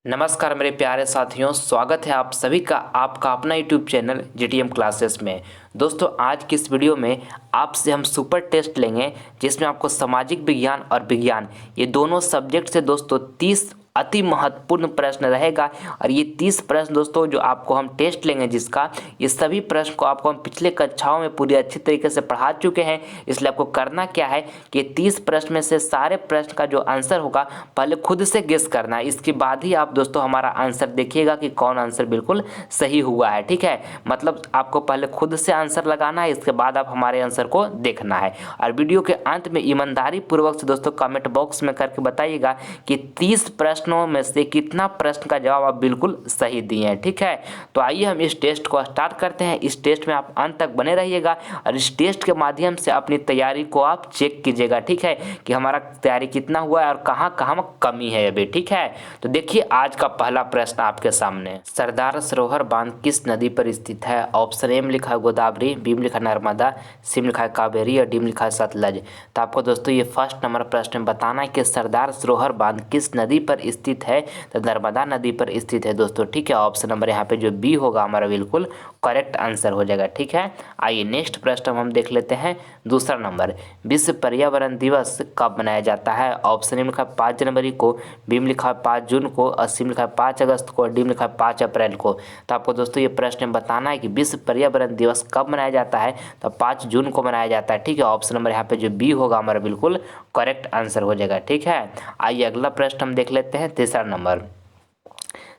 नमस्कार मेरे प्यारे साथियों, स्वागत है आप सभी का आपका अपना यूट्यूब चैनल जीटीएम क्लासेस में। दोस्तों, आज की इस वीडियो में आपसे हम सुपर टेस्ट लेंगे जिसमें आपको सामाजिक विज्ञान और विज्ञान ये दोनों सब्जेक्ट से दोस्तों 30 अति महत्वपूर्ण प्रश्न रहेगा। और ये 30 प्रश्न दोस्तों जो आपको हम टेस्ट लेंगे जिसका ये सभी प्रश्न को आपको हम पिछले कक्षाओं में पूरी अच्छी तरीके से पढ़ा चुके हैं। इसलिए आपको करना क्या है कि 30 प्रश्न में से सारे प्रश्न का जो आंसर होगा पहले खुद से गेस करना है। इसके बाद ही आप दोस्तों हमारा आंसर देखिएगा कि कौन आंसर बिल्कुल सही हुआ है। ठीक है, मतलब आपको पहले खुद से आंसर लगाना है, इसके बाद आप हमारे आंसर को देखना है। और वीडियो के अंत में ईमानदारी पूर्वक से दोस्तों कमेंट बॉक्स में करके बताइएगा कि 30 प्रश्नों में से कितना प्रश्न का जवाब आप बिल्कुल सही दिए हैं। ठीक है, तो आइए हम इस टेस्ट को स्टार्ट करते हैं। इस टेस्ट में आप अंत तक बने रहिएगा और इस टेस्ट के माध्यम से अपनी तैयारी को आप चेक कीजिएगा। ठीक है, कि हमारा तैयारी कितना हुआ है और कहाँ कहाँ कमी है अभी। ठीक है, तो देखिए आज का पहला प्रश्न आपके सामने। सरदार सरोवर बांध किस नदी पर स्थित है? ऑप्शन ए में लिखा है गोदावरी, बी में लिखा है नर्मदा, सी में लिखा है कावेरी और डी में लिखा है सतलज। तो आपको दोस्तों ये फर्स्ट नंबर प्रश्न में बताना है कि सरदार सरोवर बांध किस नदी पर स्थित है। तो नर्मदा नदी पर स्थित है दोस्तों। ठीक है, ऑप्शन नंबर यहाँ पे जो बी होगा हमारा बिल्कुल करेक्ट आंसर हो जाएगा। ठीक है, आइए नेक्स्ट प्रश्न हम देख लेते हैं। दूसरा नंबर, विश्व पर्यावरण दिवस कब मनाया जाता है? ऑप्शन ए में लिखा है 5 जनवरी को, बी में लिखा है 5 जून को, सी में लिखा है 5 अगस्त को और डी में लिखा है 5 अप्रैल को। तो आपको दोस्तों ये प्रश्न में बताना है कि विश्व पर्यावरण दिवस कब मनाया जाता है। तो 5 जून को मनाया जाता है। ठीक है, ऑप्शन नंबर यहाँ पे जो बी होगा हमारा बिल्कुल करेक्ट आंसर हो जाएगा। ठीक है, आइए अगला प्रश्न हम देख लेते हैं। तीसरा नंबर,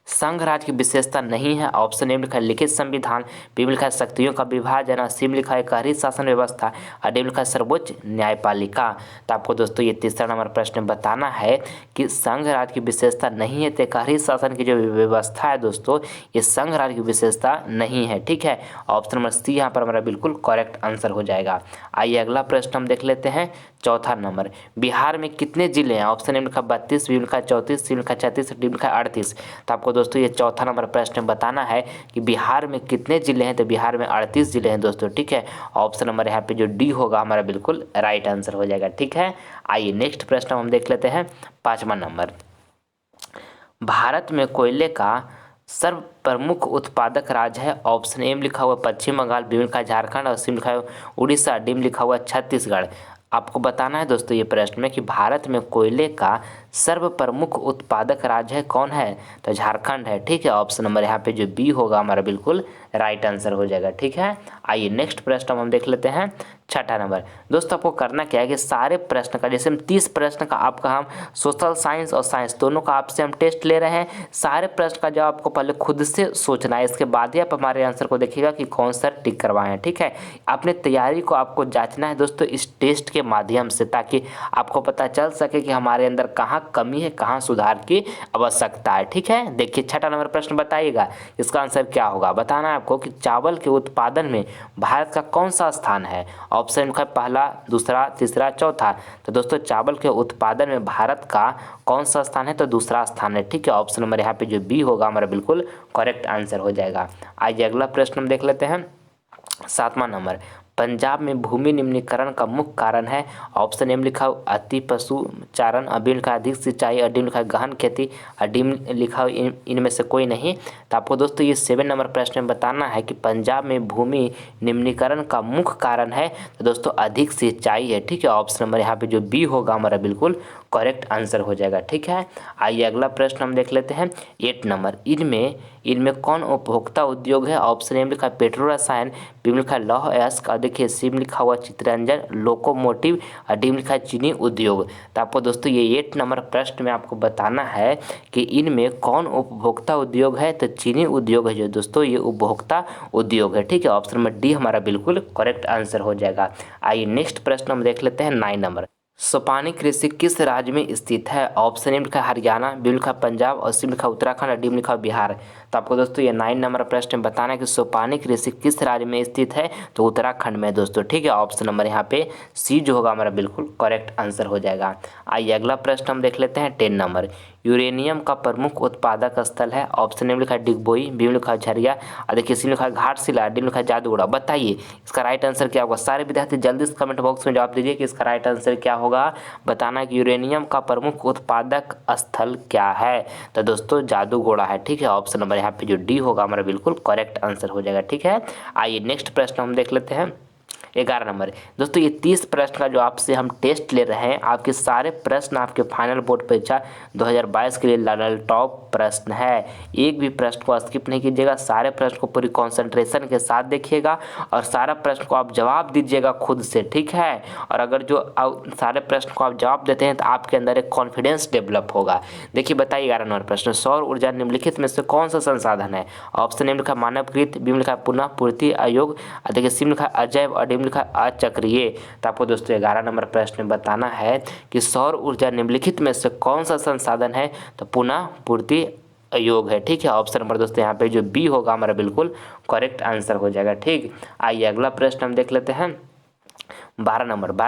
संघ राज्य की विशेषता नहीं है। ऑप्शन ए में लिखा है लिखित संविधान, बी में लिखा है शक्तियों का विभाजन और सी में लिखा है एकहरी शासन व्यवस्था और डी में लिखा है सर्वोच्च न्यायपालिका। तो आपको दोस्तों ये तीसरा नंबर प्रश्न में बताना है कि संघ राज्य की विशेषता नहीं है। तो एकहरी शासन की जो व्यवस्था है दोस्तों ये संघ राज्य की विशेषता नहीं है। ठीक है, ऑप्शन नंबर सी यहाँ पर हमारा बिल्कुल करेक्ट आंसर हो जाएगा। आइए अगला प्रश्न हम देख लेते हैं। चौथा नंबर, बिहार में कितने जिले हैं? ऑप्शन ए में लिखा 32, बी में लिखा 34, सी में लिखा 36, डी में लिखा 38। तो आपको दोस्तों ये चौथा नंबर प्रश्न में बताना है कि बिहार में कितने जिले हैं। तो बिहार में 38 जिले हैं दोस्तों। ठीक है, ऑप्शन नंबर यहाँ पे जो डी होगा हमारा बिल्कुल राइट आंसर हो जाएगा। ठीक है, आइए नेक्स्ट प्रश्न हम देख लेते हैं। 5वां नंबर, भारत में कोयले का सर्व प्रमुख उत्पादक राज्य है। ऑप्शन ए में लिखा हुआ पश्चिम बंगाल, बी में लिखा है झारखंड और सी में लिखा है उड़ीसा, डी में लिखा हुआ छत्तीसगढ़। आपको बताना है दोस्तों ये प्रश्न में कि भारत में कोयले का सर्व प्रमुख उत्पादक राज्य है कौन है। तो झारखंड है। ठीक है, ऑप्शन नंबर यहाँ पे जो बी होगा हमारा बिल्कुल राइट आंसर हो जाएगा। ठीक है, आइए नेक्स्ट प्रश्न हम देख लेते हैं। 6ठा नंबर, दोस्तों आपको करना क्या है कि सारे प्रश्न का जैसे हम 30 प्रश्न का आपका हम सोशल साइंस और साइंस दोनों का आपसे हम टेस्ट ले रहे हैं। सारे प्रश्न का जवाब आपको पहले खुद से सोचना है, इसके बाद ही आप हमारे आंसर को देखिएगा कि कौन सा टिक करवाएं हैं। ठीक है, अपने तैयारी को आपको जांचना है दोस्तों इस टेस्ट के माध्यम से, ताकि आपको पता चल सके कि हमारे अंदर कहाँ कमी है, कहाँ सुधार की आवश्यकता है। ठीक है, देखिए 6ठा नंबर प्रश्न बताइएगा इसका आंसर क्या होगा। बताना है आपको कि चावल के उत्पादन में भारत का कौन सा स्थान है। ऑप्शन का पहला, दूसरा, तीसरा, चौथा। तो दोस्तों चावल के उत्पादन में भारत का कौन सा स्थान है? तो दूसरा स्थान है। ठीक है, ऑप्शन नंबर यहाँ पे जो बी होगा हमारा बिल्कुल करेक्ट आंसर हो जाएगा। आइए अगला प्रश्न हम देख लेते हैं। 7वां नंबर, पंजाब में भूमि निम्नीकरण का मुख्य कारण है। ऑप्शन ए में लिखा अति पशु चारण, बी में लिखा अधिक सिंचाई और डी में लिखा गहन खेती और डी में लिखा इनमें से कोई नहीं। तो आपको दोस्तों ये 7 नंबर प्रश्न में बताना है कि पंजाब में भूमि निम्नीकरण का मुख्य कारण है तो दोस्तों अधिक सिंचाई है। ठीक है, ऑप्शन नंबर यहाँ पे जो बी होगा हमारा बिल्कुल करेक्ट आंसर हो जाएगा। ठीक है, आइए अगला प्रश्न हम देख लेते हैं। 8 नंबर, इनमें कौन उपभोक्ता उद्योग है? ऑप्शन ए में लिखा पेट्रो रसायन, बी में लिखा लौह अयस्क और देखिए सी में लिखा हुआ चित्ररंजन लोकोमोटिव और डी में लिखा है चीनी उद्योग। तो आपको दोस्तों ये 8 नंबर प्रश्न में आपको बताना है कि इनमें कौन उपभोक्ता उद्योग है। तो चीनी उद्योग है जो दोस्तों ये उपभोक्ता उद्योग है। ठीक है, ऑप्शन नंबर डी हमारा बिल्कुल करेक्ट आंसर हो जाएगा। आइए नेक्स्ट प्रश्न हम देख लेते हैं। 9 नंबर, सोपानी कृषि किस राज्य में स्थित है? ऑप्शन ए में लिखा हरियाणा, बी में लिखा पंजाब और सी में लिखा उत्तराखंड और डी में लिखा बिहार। तो आपको दोस्तों ये 9 नंबर प्रश्न में बताना है कि सोपानी कृषि किस राज्य में स्थित है। तो उत्तराखंड में दोस्तों। ठीक है, ऑप्शन नंबर यहाँ पे सी जो होगा हमारा बिल्कुल करेक्ट आंसर हो जाएगा। आइए अगला प्रश्न हम देख लेते हैं। 10 नंबर, यूरेनियम का प्रमुख उत्पादक स्थल है? ऑप्शन ए में लिखा है डिगबोई, बी में लिखा है झरिया, और देखिए सी में लिखा है घाटशिला, डी में लिखा है जादूगोड़ा। बताइए इसका राइट आंसर क्या होगा? सारे विद्यार्थी जल्दी से कमेंट बॉक्स में जवाब दीजिए कि इसका राइट आंसर क्या होगा। बताना है कि यूरेनियम का प्रमुख उत्पादक स्थल क्या है। तो दोस्तों जादूगोड़ा है, ठीक है। ऑप्शन नंबर यहाँ पे जो डी होगा हमारा बिल्कुल करेक्ट आंसर हो जाएगा, ठीक है। आइए नेक्स्ट प्रश्न हम देख लेते हैं। 11 नंबर दोस्तों, ये 30 प्रश्न का जो आपसे हम टेस्ट ले रहे हैं, आपके सारे प्रश्न आपके फाइनल बोर्ड परीक्षा 2022 के लिए टॉप प्रश्न है। एक भी प्रश्न को स्किप नहीं कीजिएगा, सारे प्रश्न को पूरी कंसंट्रेशन के साथ देखिएगा और सारा प्रश्न को आप जवाब दीजिएगा खुद से, ठीक है। और अगर जो सारे प्रश्न को आप जवाब देते हैं तो आपके अंदर एक कॉन्फिडेंस डेवलप होगा। देखिए बताइए 11 नंबर प्रश्न, सौर ऊर्जा निम्नलिखित में से कौन सा संसाधन है? ऑप्शन ए में लिखा मानवकृत, बी में लिखा पुनः पूर्ति अयोग, देखिए सी में लिखा अजैव और डी में लिखा अचक्रीय। तो आपको दोस्तों 11 नंबर प्रश्न में बताना है कि सौर ऊर्जा निम्नलिखित में से कौन सा संसाधन है? तो पुनः पूर्ति अयोग है, ठीक है। ऑप्शन नंबर दोस्तों यहाँ पे जो बी होगा हमारा बिल्कुल करेक्ट आंसर हो जाएगा, ठीक। आइए अगला प्रश्न हम देख लेते हैं। 12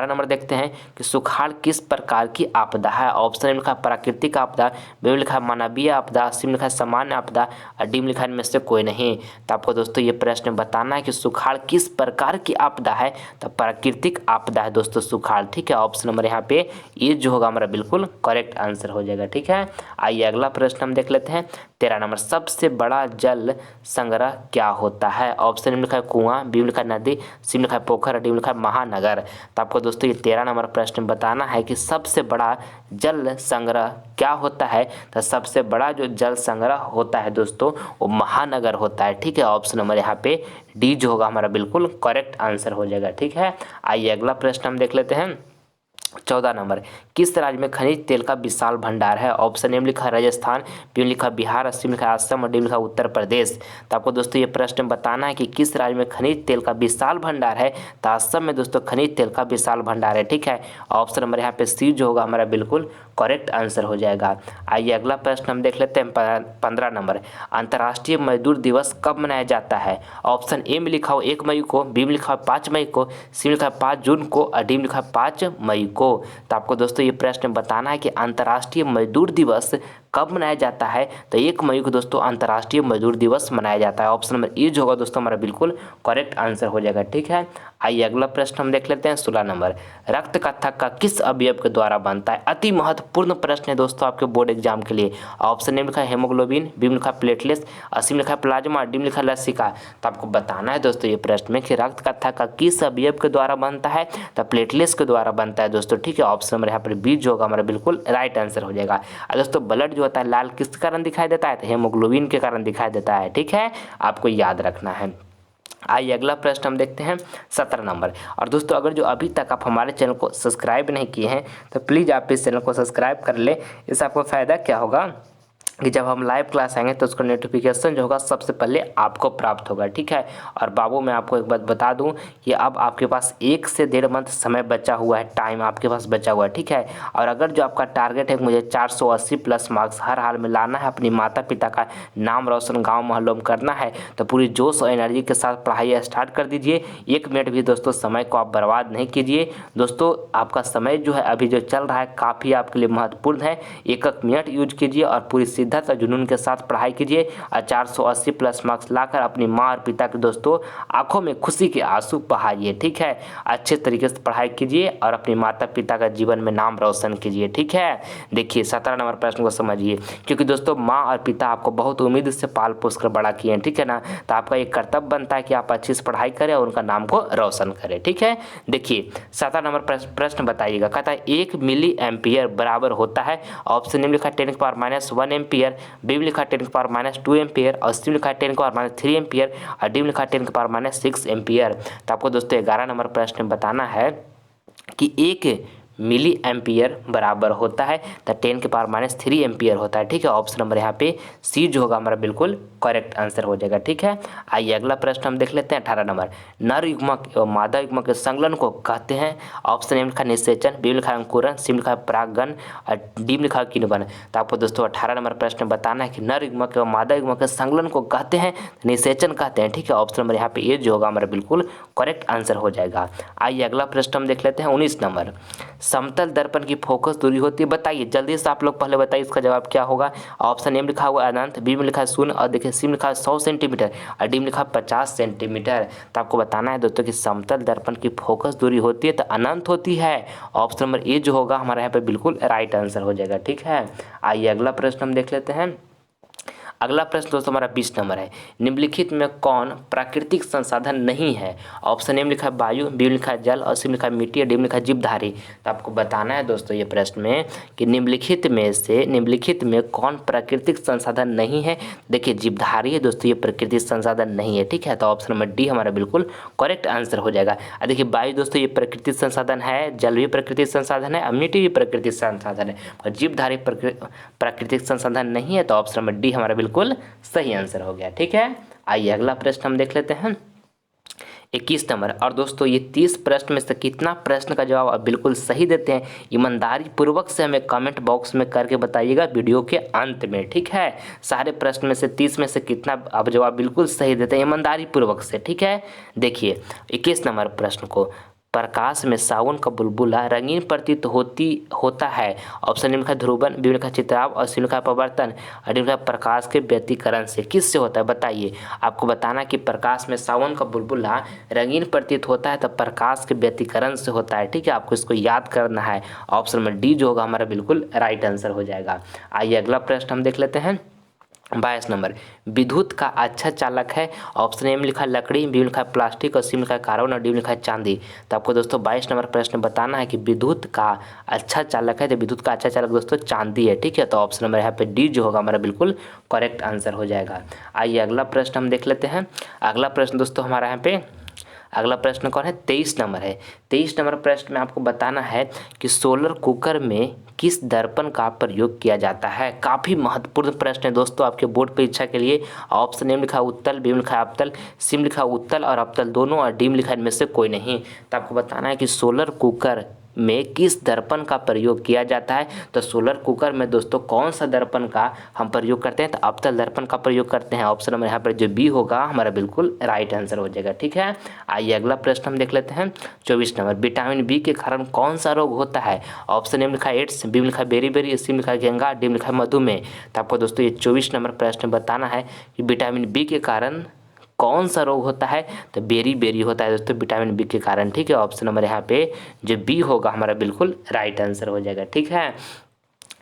नंबर देखते हैं कि सुखाड़ किस प्रकार की आपदा है? ऑप्शन में लिखा प्राकृतिक आपदा, बी में लिखा मानवीय आपदा, सी में लिखा सामान्य आपदा और डी में लिखा इनमें से कोई नहीं। तो आपको दोस्तों ये प्रश्न बताना है कि सुखाड़ किस प्रकार की आपदा है? तो प्राकृतिक आपदा है दोस्तों सुखाड़, ठीक है। ऑप्शन नंबर यहाँ पे ये जो होगा हमारा बिल्कुल करेक्ट आंसर हो जाएगा, ठीक है। आइए अगला प्रश्न हम देख लेते हैं। 13 नंबर, सबसे बड़ा जल संग्रह क्या होता है? ऑप्शन में लिखा है कुआं, बी में लिखा है नदी, सी में लिखा है पोखर, डी में लिखा है महानगर। तो आपको दोस्तों ये 13 नंबर प्रश्न बताना है कि सबसे बड़ा जल संग्रह क्या होता है? तो सबसे बड़ा जो जल संग्रह होता है दोस्तों वो महानगर होता है, ठीक है। ऑप्शन नंबर यहाँ पे डी जो होगा हमारा बिल्कुल करेक्ट आंसर हो जाएगा, ठीक है। आइए अगला प्रश्न हम देख लेते हैं। 14 नंबर, किस राज्य में खनिज तेल का विशाल भंडार है? ऑप्शन ए में लिखा राजस्थान, बी में लिखा बिहार, सी में लिखा असम और डी में लिखा उत्तर प्रदेश। तो आपको दोस्तों ये प्रश्न बताना है कि किस राज्य में खनिज तेल का विशाल भंडार है? तो असम में दोस्तों खनिज तेल का विशाल भंडार है, ठीक है। ऑप्शन नंबर यहाँ पे सी जो होगा हमारा बिल्कुल करेक्ट आंसर हो जाएगा। आइए अगला प्रश्न हम देख लेते हैं। 15 नंबर, अंतर्राष्ट्रीय मजदूर दिवस कब मनाया जाता है? ऑप्शन ए में लिखा हो 1 मई को, बी में लिखा हो 5 मई को, सी में लिखा है 5 जून को और डी में लिखा है 5 मई को। तो आपको दोस्तों ये प्रश्न बताना है कि अंतर्राष्ट्रीय मजदूर दिवस कब मनाया जाता है? तो 1 मई को दोस्तों अंतर्राष्ट्रीय मजदूर दिवस मनाया जाता है। ऑप्शन नंबर ए जो होगा दोस्तों हमारा बिल्कुल करेक्ट आंसर हो जाएगा, ठीक है। आइए अगला प्रश्न हम देख लेते हैं। 16 नंबर, रक्त कथक का किस अवयव के द्वारा बनता है? अति महत्वपूर्ण प्रश्न है दोस्तों आपके बोर्ड एग्जाम के लिए। ऑप्शन ए में लिखा है हेमोग्लोबिन, बी में लिखा है प्लेटलेट्स, सी में लिखा है प्लाज्मा, डी में लिखा है लसिका। तो आपको बताना है दोस्तों ये प्रश्न में कि रक्त कथक का किस अवयव के द्वारा बनता है? तो प्लेटलेट्स के द्वारा बनता है दोस्तों, ठीक है। ऑप्शन नंबर यहाँ पर बी जो होगा हमारा बिल्कुल राइट आंसर हो जाएगा। दोस्तों ब्लड जो होता है लाल किस कारण दिखाई देता है? तो हेमोग्लोबिन के कारण दिखाई देता है, ठीक है। आपको याद रखना है। आइए अगला प्रश्न हम देखते हैं। 17 नंबर, और दोस्तों अगर जो अभी तक आप हमारे चैनल को सब्सक्राइब नहीं किए हैं तो प्लीज़ आप इस चैनल को सब्सक्राइब कर ले। इससे आपको फ़ायदा क्या होगा कि जब हम लाइव क्लास आएंगे तो उसका नोटिफिकेशन जो होगा सबसे पहले आपको प्राप्त होगा, ठीक है। और बाबू मैं आपको एक बात बता दूं कि अब आपके पास 1 से 1.5 मंथ समय बचा हुआ है, टाइम आपके पास बचा हुआ है, ठीक है। और अगर जो आपका टारगेट है मुझे 480 प्लस मार्क्स हर हाल में लाना है, अपनी माता पिता का नाम रोशन गाँव मोहल्लों में करना है, तो पूरी जोश और एनर्जी के साथ पढ़ाई स्टार्ट कर दीजिए। 1 मिनट भी दोस्तों समय को आप बर्बाद नहीं कीजिए। दोस्तों आपका समय जो है अभी जो चल रहा है काफ़ी आपके लिए महत्वपूर्ण है। 1 मिनट यूज कीजिए और पूरी शिद्दत और जुनून के साथ पढ़ाई कीजिए और 480 प्लस मार्क्स लाकर अपनी माँ और पिता के दोस्तों आंखों में खुशी के आंसू बहाइए, ठीक है। अच्छे तरीके से पढ़ाई कीजिए और अपने माता पिता का जीवन में नाम रोशन कीजिए, ठीक है। देखिए 17 नंबर प्रश्न को समझिए, क्योंकि दोस्तों माँ और पिता आपको बहुत उम्मीद से पाल पोस कर बड़ा किए हैं, ठीक है ना। तो आपका एक कर्तव्य बनता है कि आप अच्छे से पढ़ाई करें और उनका नाम को रोशन करें, ठीक है। देखिए 17 नंबर प्रश्न बताइएगा। कहता है 1 मिली एम्पियर बराबर होता है। ऑप्शन में लिखा 10⁻⁻1 एम्पियर, बी में लिखा 10⁻2 एम्पियर और सी में लिखा 10⁻3 एम्पियर और डी में लिखा 10⁻6 एम्पियर। तो आपको दोस्तों 11 नंबर प्रश्न बताना है कि 1 मिली एम्पियर बराबर होता है तो 10⁻³ एम्पियर होता है, ठीक है। ऑप्शन नंबर यहाँ पे सी जो होगा हमारा बिल्कुल करेक्ट आंसर हो जाएगा, ठीक है। आइए अगला प्रश्न हम देख लेते हैं। 18 नंबर, नर युग्मक एवं मादा युग्मक के संकलन को कहते हैं। ऑप्शन ए में लिखा निषेचन, बी में लिखा अंकुरन, सी में लिखा परागण और डी में लिखा किण्वन। तो आपको दोस्तों 18 नंबर प्रश्न बताना है कि नर युग्मक एवं मादा युग्मक के संकलन को कहते हैं, निषेचन कहते हैं, ठीक है। ऑप्शन नंबर यहाँ पे ए जो होगा हमारा बिल्कुल करेक्ट आंसर हो जाएगा। आइए अगला प्रश्न हम देख लेते हैं। 19 नंबर, समतल दर्पण की फोकस दूरी होती है? बताइए जल्दी से आप लोग पहले बताइए इसका जवाब क्या होगा। ऑप्शन ए में लिखा हुआ है अनंत, बी में लिखा है शून्य, और देखिए सी में लिखा है 100 सेंटीमीटर, और डी में लिखा है 50 सेंटीमीटर। तो आपको बताना है दोस्तों कि समतल दर्पण की फोकस दूरी होती है तो अनंत होती है। ऑप्शन नंबर ए जो होगा हमारे यहाँ पे बिल्कुल राइट आंसर हो जाएगा। ठीक है, आइए अगला प्रश्न हम देख लेते हैं। अगला प्रश्न दोस्तों हमारा 20 नंबर है। निम्नलिखित में कौन प्राकृतिक संसाधन नहीं है? ऑप्शन ए में लिखा है वायु, बी में लिखा है जल, और सी में लिखा है मिट्टी, और डी में लिखा है जीवधारी। तो आपको बताना है दोस्तों ये प्रश्न में कि निम्नलिखित में कौन प्राकृतिक संसाधन नहीं है। देखिए जीवधारी है दोस्तों, ये प्राकृतिक संसाधन नहीं है। ठीक है, तो ऑप्शन नंबर डी हमारा बिल्कुल करेक्ट आंसर हो जाएगा। देखिए वायु दोस्तों ये प्राकृतिक संसाधन है, जल भी प्राकृतिक संसाधन है, और मिट्टी भी प्राकृतिक संसाधन है, और जीवधारी प्राकृतिक संसाधन नहीं है। तो ऑप्शन नंबर डी हमारा बिल्कुल सही आंसर हो गया। ठीक है, आइए अगला प्रश्न हम देख लेते हैं 21 नंबर। और दोस्तों ये 30 प्रश्न में से कितना प्रश्न का जवाब आप बिल्कुल सही देते हैं, ईमानदारी पूर्वक से हमें कमेंट बॉक्स में करके बताइएगा वीडियो के अंत में। ठीक है, सारे प्रश्न में से 30 में से कितना आप जवाब बिल्कुल सही देते हैं ईमानदारी पूर्वक से। ठीक है, देखिए 21 नंबर प्रश्न को, प्रकाश में सावन का बुलबुला रंगीन प्रतीत होता है। ऑप्शन ए में लिखा है ध्रुवन, बी में लिखा है चित्राव, और सी में लिखा है पवर्तन, और डी में लिखा है प्रकाश के व्यतिकरण से। किससे होता है बताइए। आपको बताना कि प्रकाश में सावन का बुलबुला रंगीन प्रतीत होता है तो प्रकाश के व्यतिकरण से होता है। ठीक है, आपको इसको याद करना है। ऑप्शन में डी जो होगा हमारा बिल्कुल राइट आंसर हो जाएगा। आइए अगला प्रश्न हम देख लेते हैं 22 नंबर। विद्युत का अच्छा चालक है। ऑप्शन ए में लिखा है लकड़ी, बी में लिखा है प्लास्टिक, और सी में लिखा है कार्बन, और डी में लिखा है चांदी। तो आपको दोस्तों 22 नंबर प्रश्न बताना है कि विद्युत का अच्छा चालक है। तो विद्युत का अच्छा चालक दोस्तों चांदी है। ठीक है, तो ऑप्शन नंबर यहाँ पे डी जो होगा हमारा बिल्कुल करेक्ट आंसर हो जाएगा। आइए अगला प्रश्न हम देख लेते हैं। अगला प्रश्न दोस्तों हमारा यहाँ पे अगला प्रश्न कौन है 23 नंबर है। 23 नंबर प्रश्न में आपको बताना है कि सोलर कुकर में किस दर्पण का प्रयोग किया जाता है। काफ़ी महत्वपूर्ण प्रश्न है दोस्तों आपके बोर्ड परीक्षा के लिए। ऑप्शन ए में लिखा है उत्तल, बी में लिखा है अवतल, सी में लिखा है उत्तल और अवतल दोनों, और डी में लिखा है इनमें से कोई नहीं। तो आपको बताना है कि सोलर कुकर में किस दर्पण का प्रयोग किया जाता है। तो सोलर कुकर में दोस्तों कौन सा दर्पण का हम प्रयोग करते हैं, तो अवतल दर्पण का प्रयोग करते हैं। ऑप्शन नंबर यहाँ पर जो बी होगा हमारा बिल्कुल राइट आंसर हो जाएगा। ठीक है, आइए अगला प्रश्न हम देख लेते हैं 24 नंबर। विटामिन बी के कारण कौन सा रोग होता है। ऑप्शन ए में लिखा है एड्स, बी में लिखा है बेरी, सी में लिखा है घेंगा, डी में लिखा है मधुमेह। तो आपको दोस्तों ये 24 नंबर प्रश्न बताना है कि विटामिन बी के कारण कौन सा रोग होता है। तो बेरी होता है दोस्तों विटामिन बी के कारण। ठीक है, ऑप्शन नंबर यहाँ पे जो बी होगा हमारा बिल्कुल राइट आंसर हो जाएगा। ठीक है,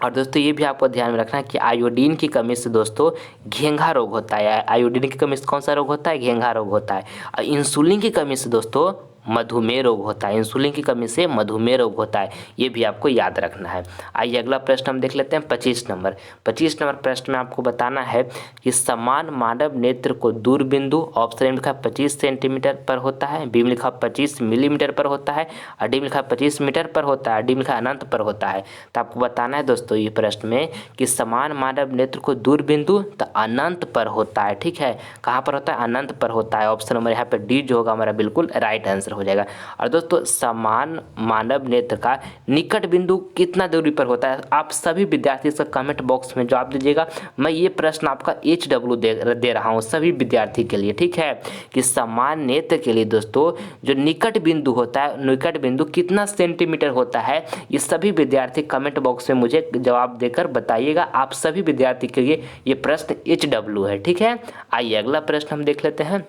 और दोस्तों ये भी आपको ध्यान में रखना है कि आयोडीन की कमी से दोस्तों घेंघा रोग होता है। आयोडीन की कमी से कौन सा रोग होता है, घेंघा रोग होता है। और इंसुलिन की कमी से दोस्तों मधुमेह रोग होता है। इंसुलिन की कमी से मधुमेह रोग होता है, ये भी आपको याद रखना है। आइए अगला प्रश्न हम देख लेते हैं 25 नंबर। 25 नंबर प्रश्न में आपको बताना है कि समान मानव नेत्र को दूरबिंदु, ऑप्शन ए में लिखा 25 सेंटीमीटर पर होता है, बी में लिखा 25 मिलीमीटर पर होता है, और डी में लिखा 25 मीटर पर होता है, डी में लिखा अनंत पर होता है। तो आपको बताना है दोस्तों ये प्रश्न में कि समान मानव नेत्र को दूरबिंदु तो अनंत पर होता है। ठीक है, कहाँ पर होता है, अनंत पर होता है। ऑप्शन नंबर यहाँ पर डी जो होगा हमारा बिल्कुल राइट आंसर हो जाएगा। और दोस्तों समान मानव नेत्र का निकट बिंदु कितना दूरी पर होता है, आप सभी विद्यार्थी से कमेंट बॉक्स में जवाब दीजिएगा। मैं ये प्रश्न आपका HW दे रहा हूँ सभी विद्यार्थी के लिए। ठीक है, कि समान नेत्र के लिए दोस्तों जो निकट बिंदु होता है, निकट बिंदु कितना सेंटीमीटर होता है, ये सभी विद्यार्थी कमेंट बॉक्स में मुझे जवाब देकर बताइएगा। आप सभी विद्यार्थी के लिए ये प्रश्न HW है। ठीक है, आइए अगला प्रश्न हम देख लेते हैं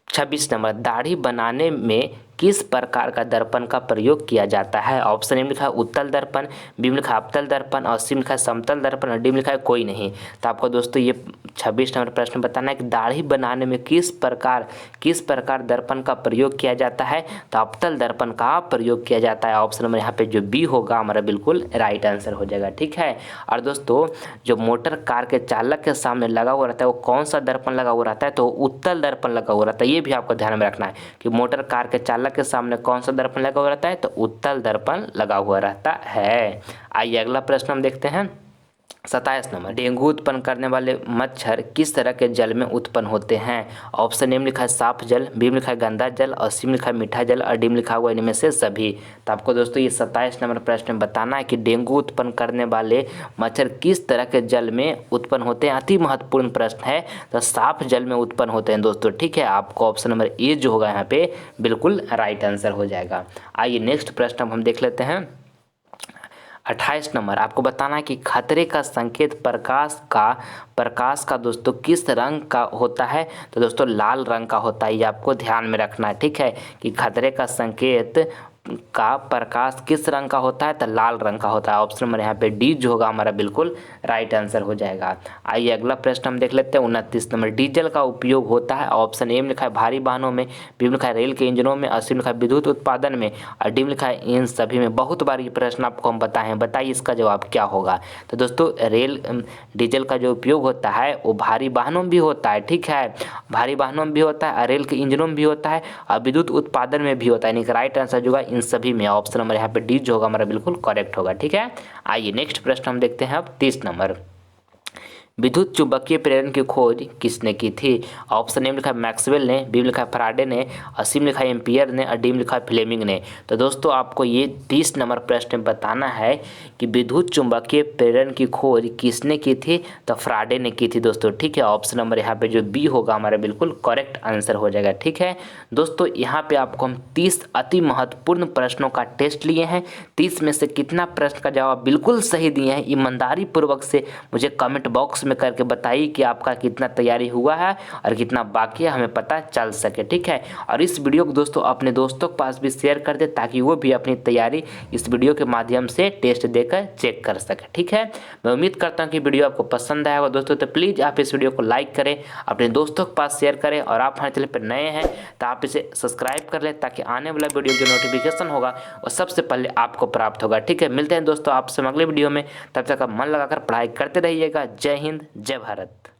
26 नंबर। दाढ़ी बनाने में किस प्रकार का दर्पण का प्रयोग किया जाता है। ऑप्शन ए में लिखा है उत्तल दर्पण, बी में लिखा है अवतल दर्पण, और सी में लिखा है समतल दर्पण, और डी में लिखा है कोई नहीं। तो आपको दोस्तों ये 26 नंबर प्रश्न बताना है कि दाढ़ी बनाने में किस प्रकार दर्पण का प्रयोग किया जाता है। तो अवतल दर्पण का प्रयोग किया जाता है। ऑप्शन नंबर यहाँ पे जो बी होगा हमारा बिल्कुल राइट आंसर हो जाएगा। ठीक है, और दोस्तों जो मोटर कार के चालक के सामने लगा हुआ रहता है वो कौन सा दर्पण लगा हुआ रहता है, तो उत्तल दर्पण लगा हुआ रहता है। ये भी आपको ध्यान में रखना है कि मोटर कार के चालक के सामने कौन सा दर्पण लगा हुआ रहता है, तो उत्तल दर्पण लगा हुआ रहता है। आइए अगला प्रश्न हम देखते हैं 27 नंबर, डेंगू उत्पन्न करने वाले मच्छर किस तरह के जल में उत्पन्न होते हैं? ऑप्शन ए में लिखा है साफ जल, बी में लिखा है गंदा जल, और सी में लिखा है मीठा जल, और डी में लिखा हुआ इनमें से सभी। तो आपको दोस्तों ये 27 नंबर प्रश्न में बताना है कि डेंगू उत्पन्न करने वाले मच्छर किस तरह के जल में उत्पन्न होते हैं। अति महत्वपूर्ण प्रश्न है, तो साफ जल में उत्पन्न होते हैं दोस्तों, ठीक है। आपको ऑप्शन नंबर ए जो होगा यहाँ पे बिल्कुल राइट आंसर हो जाएगा। आइए नेक्स्ट प्रश्न अब हम देख लेते हैं। 28 नंबर, आपको बताना है कि खतरे का संकेत प्रकाश का दोस्तों किस रंग का होता है? तो दोस्तों लाल रंग का होता है, ये आपको ध्यान में रखना है, ठीक है, कि खतरे का संकेत का प्रकाश किस रंग का होता है? तो लाल रंग का होता है। ऑप्शन नंबर यहाँ पे डी जो होगा हमारा बिल्कुल राइट आंसर हो जाएगा। आइए अगला प्रश्न हम देख लेते हैं। 29 नंबर, डीजल का उपयोग होता है। ऑप्शन ए में लिखा है भारी वाहनों में, बी में लिखा है रेल के इंजनों में, और सी में लिखा है विद्युत उत्पादन में, और डी में लिखा है इन सभी में। बहुत बार ये प्रश्न आपको हम बताइए इसका जवाब क्या होगा। तो दोस्तों डीजल का जो उपयोग होता है वो भारी वाहनों में भी होता है, ठीक है, भारी वाहनों में भी होता है, रेल के इंजनों में भी होता है, और विद्युत उत्पादन में भी होता है। यानी कि राइट आंसर जो होगा इन सभी में। ऑप्शन नंबर यहाँ पे डी जो होगा हमारा बिल्कुल करेक्ट होगा, ठीक है। आइए नेक्स्ट प्रश्न हम देखते हैं अब 30 नंबर, विद्युत चुंबकीय प्रेरण की खोज किसने की थी? ऑप्शन ए में लिखा है मैक्सवेल ने, बी में लिखा है फैराडे ने, और सी में लिखा है एम्पियर ने, और डी में लिखा है फ्लेमिंग ने। तो दोस्तों आपको ये 30 नंबर प्रश्न में बताना है कि विद्युत चुंबकीय प्रेरण की खोज किसने की थी? तो फैराडे ने की थी दोस्तों, ठीक है। ऑप्शन नंबर यहाँ पे जो बी होगा हमारा बिल्कुल करेक्ट आंसर हो जाएगा, ठीक है। दोस्तों यहाँ पे आपको हम 30 अति महत्वपूर्ण प्रश्नों का टेस्ट लिए हैं। 30 में से कितना प्रश्न का जवाब बिल्कुल सही दिए हैं, ईमानदारी पूर्वक से मुझे कमेंट बॉक्स में करके बताइए कि आपका कितना तैयारी हुआ है और कितना बाकी है, हमें पता चल सके, ठीक है। और इस वीडियो को दोस्तों अपने दोस्तों के पास भी शेयर कर दे ताकि वो भी अपनी तैयारी इस वीडियो के माध्यम से टेस्ट देकर चेक कर सके, ठीक है। मैं उम्मीद करता हूँ कि वीडियो आपको पसंद आएगा दोस्तों, तो प्लीज़ आप इस वीडियो को लाइक करें, अपने दोस्तों के पास शेयर करें, और आप हमारे चैनल पर नए हैं तो आप इसे सब्सक्राइब कर लें ताकि आने वाला वीडियो जो नोटिफिकेशन होगा वो सबसे पहले आपको प्राप्त होगा, ठीक है। मिलते हैं दोस्तों आपसे अगले वीडियो में, तब तक आप मन लगाकर पढ़ाई करते रहिएगा। जय हिंद, जय भारत।